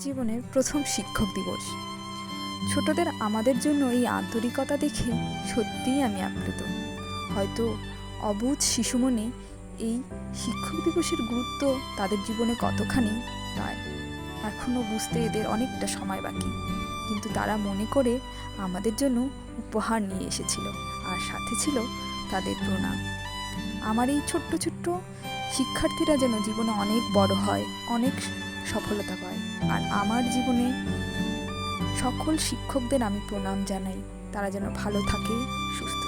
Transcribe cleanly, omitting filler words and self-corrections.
জীবনের প্রথম শিক্ষক দিবস। ছোটদের আমাদের জন্য এই আন্তরিকতা দেখে সত্যিই আমি আপ্লুত। হয়তো অবুঝ শিশু মনে এই শিক্ষক দিবসের গুরুত্ব তাদের জীবনে কতখানি তা এখনও বুঝতে এদের অনেকটা সময় বাকি, কিন্তু তারা মনে করে আমাদের জন্য উপহার নিয়ে এসেছিল, আর সাথে ছিল তাদের প্রণাম। আমার এই ছোট্ট ছোট্ট শিক্ষার্থীরা যেন জীবনে অনেক বড় হয়, অনেক সফলতা পায়। আর আমার জীবনে সকল শিক্ষকদের আমি প্রণাম জানাই। তারা যেন ভালো থাকে, সুস্থ